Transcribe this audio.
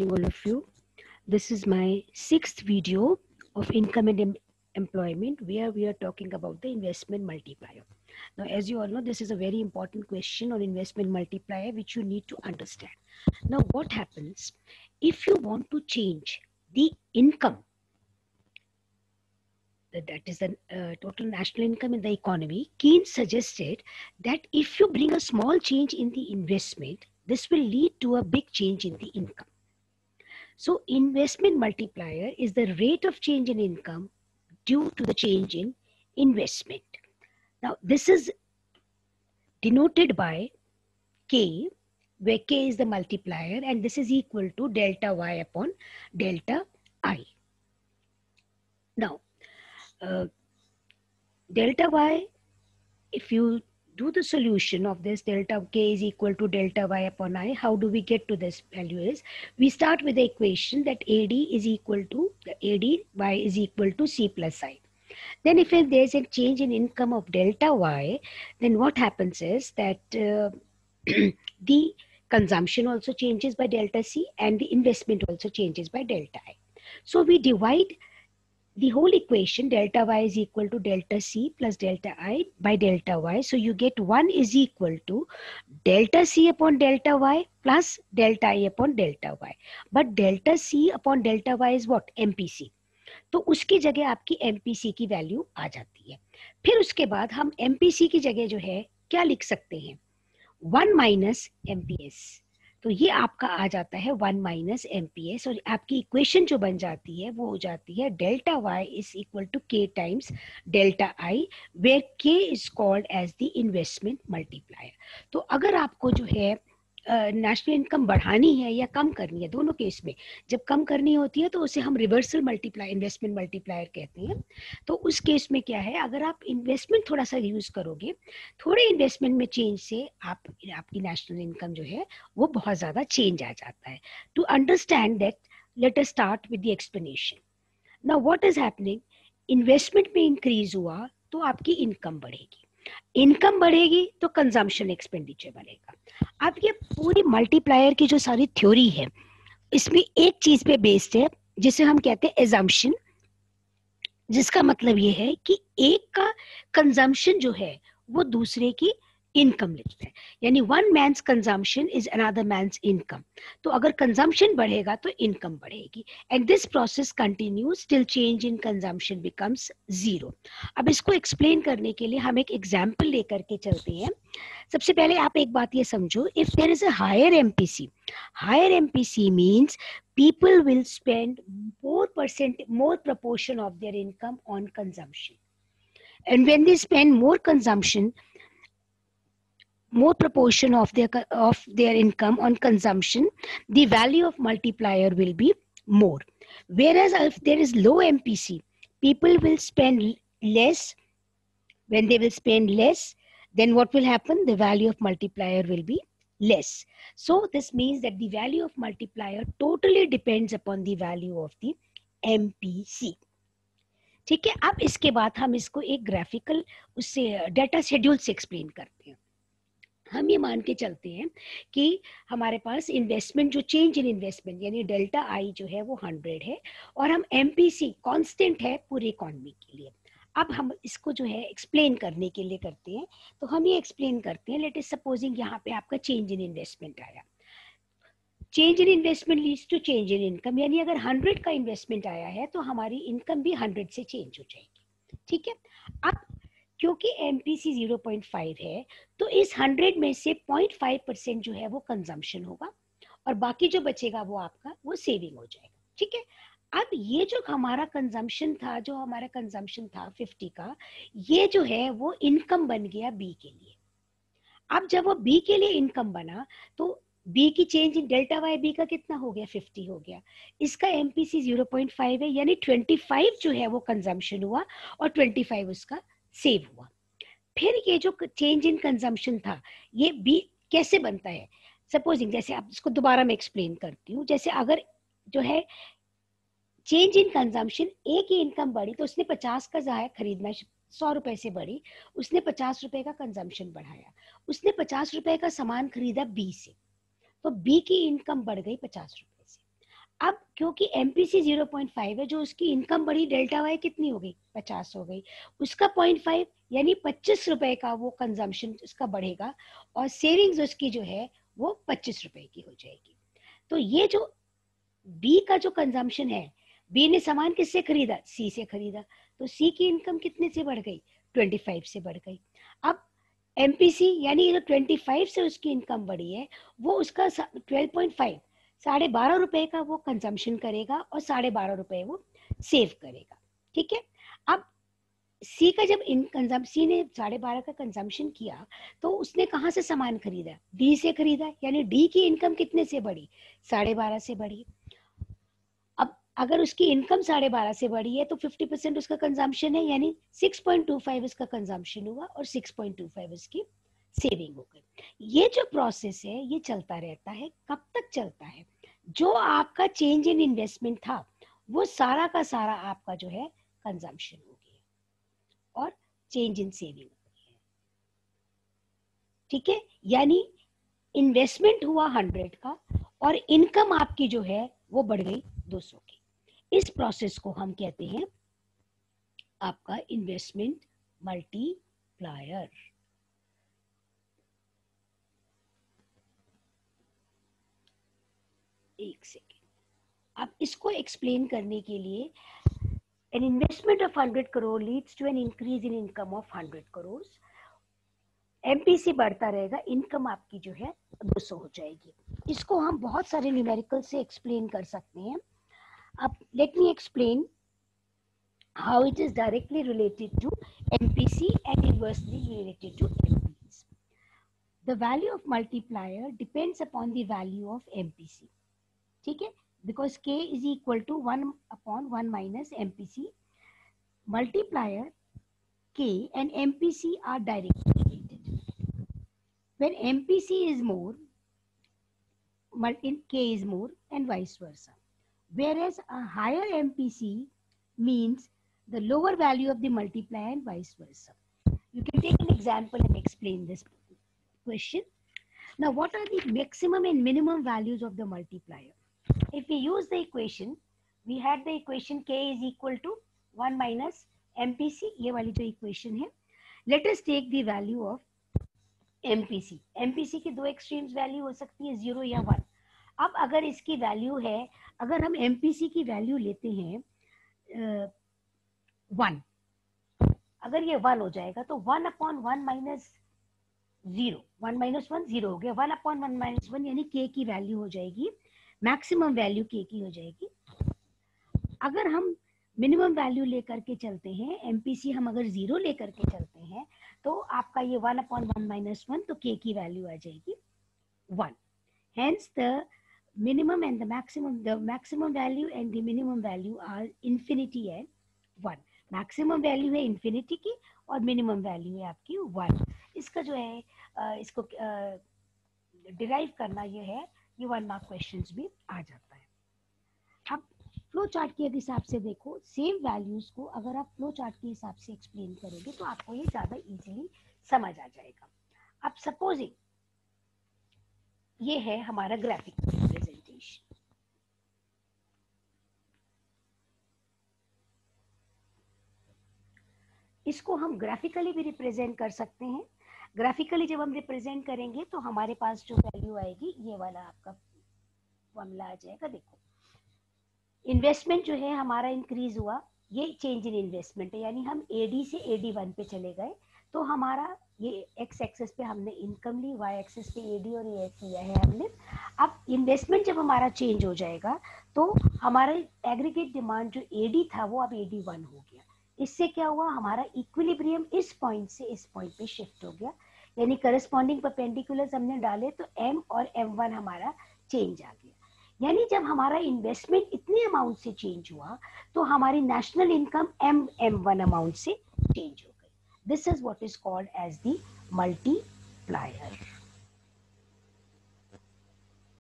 morning, all of you. This is my 6th video of income and employment, where we are talking about the investment multiplier. Now, as you all know, this is a very important question on investment multiplier, which you need to understand. Now, what happens if you want to change the income, that is the total national income in the economy? Keynes suggested that if you bring a small change in the investment, this will lead to a big change in the income. So investment multiplier is the rate of change in income due to the change in investment. Now this is denoted by K, where K is the multiplier, and this is equal to delta Y upon delta I. Now delta Y, if you do the solution of this, delta K is equal to delta Y upon I. How do we get to this value? Is we start with the equation that AD is equal to Y is equal to C plus I. Then if there is a change in income of delta Y, then what happens is that the consumption also changes by delta C and the investment also changes by delta I. So we divide the whole equation, delta Y is equal to delta C plus delta I by delta Y. So you get 1 is equal to delta C upon delta Y plus delta I upon delta Y. But delta C upon delta Y is what? MPC. तो उसकी जगह आपकी MPC की value आ जाती है. फिर उसके बाद हम MPC की जगह जो है क्या लिख सकते हैं? 1 माइनस MPS. तो ये आपका आ जाता है 1 माइनस MPS, और आपकी इक्वेशन जो बन जाती है वो हो जाती है delta Y is equal to K times delta I, where K is called as the investment multiplier. तो अगर आपको जो है नेशनल इनकम बढ़ानी है या कम करनी है, दोनों केस में जब कम करनी होती है तो उसे हम रिवर्सल मल्टीप्लायर, इन्वेस्टमेंट मल्टीप्लायर कहते हैं. तो उस केस में क्या है, अगर आप इन्वेस्टमेंट थोड़ा सा यूज करोगे, थोड़े इन्वेस्टमेंट में चेंज से आपकी नेशनल इनकम जो है वो बहुत ज्यादा चेंज आ जाता है. To understand that, let us start with the explanation. Now what is happening, investment में इंक्रीज हुआ तो आपकी इनकम बढ़ेगी, इनकम बढ़ेगी तो कंजम्पशन एक्सपेंडिचर बढ़ेगा. अब ये पूरी मल्टीप्लायर की जो सारी थ्योरी है, इसमें एक चीज पे बेस्ड है जिसे हम कहते हैं एजम्पशन, जिसका मतलब ये है कि एक का कंजम्पशन जो है वो दूसरे की इनकम लिखता है. यानी one man's consumption is another man's income. तो अगर कंजम्पशन बढ़ेगा तो इनकम बढ़ेगी, and this process continues till change in consumption becomes zero. अब इसको एक्सप्लेन करने के लिए हम एक एग्जांपल लेकर के चलते हैं. सबसे पहले आप एक बात ये समझो, if there is a higher MPC means people will spend more proportion of their income on consumption, and when they spend more proportion of their income on consumption, the value of multiplier will be more. Whereas if there is low MPC, people will spend less. When they will spend less, then what will happen? The value of multiplier will be less. So this means that the value of multiplier totally depends upon the value of the MPC. ठीक है. अब इसके बाद हम इसको एक graphical उससे data schedule से एक्सप्लेन करते हैं. हम ये मान के चलते हैं कि हमारे पास इन्वेस्टमेंट, जो चेंज इन इन्वेस्टमेंट यानी डेल्टा आई जो है वो 100 है, और हम MPC कांस्टेंट है पूरी इकोनॉमी के लिए. अब हम इसको जो है एक्सप्लेन करने के लिए करते हैं. तो हम ये एक्सप्लेन करते हैं, लेट अस सपोजिंग यहाँ पे आपका चेंज इन इन्वेस्टमेंट आया. Change in investment leads to change in income, यानी अगर 100 का इन्वेस्टमेंट आया है तो हमारी इनकम भी 100 से चेंज हो जाएगी. ठीक है. अब क्योंकि MPC 0.5 है, तो इस 100 में से 0.5% जो है वो कंजम्पशन होगा, और बाकी जो बचेगा वो आपका वो सेविंग हो जाएगा. ठीक है. अब ये जो हमारा कंजम्पशन था 50 का, ये जो है वो इनकम बन गया B के लिए. अब जब वो B के लिए इनकम बना तो B की change in delta Y B का कितना हो गया? 50 हो गया. इसका MPC 0.5 है, यानी 25 जो है वो कंजम्पशन हुआ और 25 उसका सेव हुआ. फिर ये जो चेंज इन कंजम्पशन था, ये B कैसे बनता है? सपोजिंग, जैसे आप इसको दोबारा मैं एक्सप्लेन करती हूँ. जैसे अगर जो है चेंज इन कंजम्पशन, ए की इनकम बढ़ी तो उसने 50 का जो है खरीदना 100 रुपए से बढ़ी, उसने 50 रुपए का कंजम्पशन बढ़ाया, उसने 50 रुपए का सामान खरीदा B से, तो B की इनकम बढ़ गई 50 रुपए से. अब क्योंकि एमपीसी 0.5 है, जो उसकी इनकम बढ़ी डेल्टा वाई कितनी हो गई, 50 हो गई, उसका 0.5 यानी 25 रुपए का वो कंजम्पशन उसका बढ़ेगा, और सेविंग्स उसकी जो है वो 25 रुपए की हो जाएगी। तो ये जो बी का जो कंजम्पशन है, बी ने सामान किससे खरीदा, सी से खरीदा, तो सी की इनकम कितने से बढ़ गई, 25 से बढ़ गई। अब एमपीसी यानी जो 25 से उसकी इनकम बढ़ी है, वो उसका 12.5 ₹12.5 का वो कंजम्पशन करेगा और ₹12.5 वो सेव करेगा। ठीक है। अब सी का जब सी ने 12.5 का कंजम्पशन किया, तो उसने कहाँ से सामान खरीदा, डी से खरीदा, यानी डी की इनकम कितने से बढ़ी, 12.5 से बढ़ी। अब अगर उसकी इनकम 12.5 से बढ़ी है तो 50% उसका कंजम्पशन है, यानी 6.25 उसका कंजम्पशन हुआ और 6.25 उसकी सेविंग हो गई। ये जो प्रोसेस है ये चलता रहता है। कब तक चलता है, जो आपका चेंज इन इन्वेस्टमेंट था वो सारा का सारा आपका जो है कंजम्पशन हो गया और चेंज इन सेविंग हो गया। ठीक है, यानी इन्वेस्टमेंट हुआ 100 का और इनकम आपकी जो है वो बढ़ गई 200 की। इस प्रोसेस को हम कहते हैं आपका इन्वेस्टमेंट मल्टीप्लायर। एक सेकेंड, अब इसको एक्सप्लेन करने के लिए, an investment of 100 crore leads to an increase in income of 100 crores। MPC बढ़ता रहेगा, इनकम आपकी जो है 200 हो जाएगी। इसको हम बहुत सारे न्यूमेरिकल से एक्सप्लेन कर सकते हैं। अब let me explain how it is directly related to MPC and inversely related to MPs. The value of multiplier depends upon the value of MPC. ठीक है, because K is equal to 1/1 minus MPC. Multiplier K and MPC are directly related. When MPC is more, K is more and vice versa. Whereas a higher MPC means the lower value of the multiplier and vice versa. You can take an example and explain this question. Now, what are the maximum and minimum values of the multiplier? If we use the equation, we had the equation K is equal to 1 minus MPC, ये वाली जो equation है. Let us take the value of MPC. MPC की दो extremes value हो सकती है 0 या 1. अब अगर इसकी वैल्यू है, अगर हम MPC की वैल्यू लेते हैं 1, अगर ये 1 हो जाएगा तो 1/1 माइनस 0, 1 माइनस 1 0 हो गया, 1/1 माइनस 1 यानी K की वैल्यू हो जाएगी, मैक्सिमम वैल्यू K की हो जाएगी। अगर हम मिनिमम वैल्यू लेकर के चलते हैं, एमपीसी हम अगर 0 लेकर के चलते हैं, तो आपका ये 1/1 माइनस 1, तो K की वैल्यू आ जाएगी 1। Hence the minimum and the maximum value and the minimum value are infinity and 1। Maximum value है इन्फिनिटी की और मिनिमम वैल्यू है आपकी 1। इसका जो है इसको डिराइव करना ये है, ये 1 मार्क क्वेश्चंस भी आ जाता है। अब फ्लो चार्ट के हिसाब से देखो, सेम वैल्यूज को अगर आप फ्लो चार्ट के हिसाब से एक्सप्लेन करोगे तो आपको ये ज्यादा इजीली समझ आ जाएगा। अब सपोजिंग ये है हमारा ग्राफिक रिप्रेजेंटेशन। इसको हम ग्राफिकली भी रिप्रेजेंट कर सकते हैं। ग्राफिकली जब हम रिप्रेजेंट करेंगे तो हमारे पास जो वैल्यू आएगी ये वाला आपका फॉर्मूला आ जाएगा। देखो, इन्वेस्टमेंट जो है हमारा इंक्रीज हुआ, ये चेंज इन इन्वेस्टमेंट है, यानी हम एडी से एडी1 पे चले गए, तो हमारा ये एक्स एक्सेस पे हमने इनकम ली, वाई एक्सेस पे एडी और ये किया है हमने। अब इन्वेस्टमेंट जब हमारा चेंज हो जाएगा तो हमारा एग्रीगेट डिमांड जो एडी था वो अब एडी1 हो गया। इससे क्या हुआ, हमारा इक्विलिब्रियम इस पॉइंट से इस पॉइंट पे शिफ्ट हो गया, यानी करस्पॉन्डिंग परपेंडिकुलर्स हमने डाले तो एम और M1 हमारा चेंज आ गया। यानी जब हमारा इन्वेस्टमेंट इतने अमाउंट से चेंज हुआ तो हमारी नेशनल इनकम M1 अमाउंट से चेंज हो गई। This is what is called as the multiplier.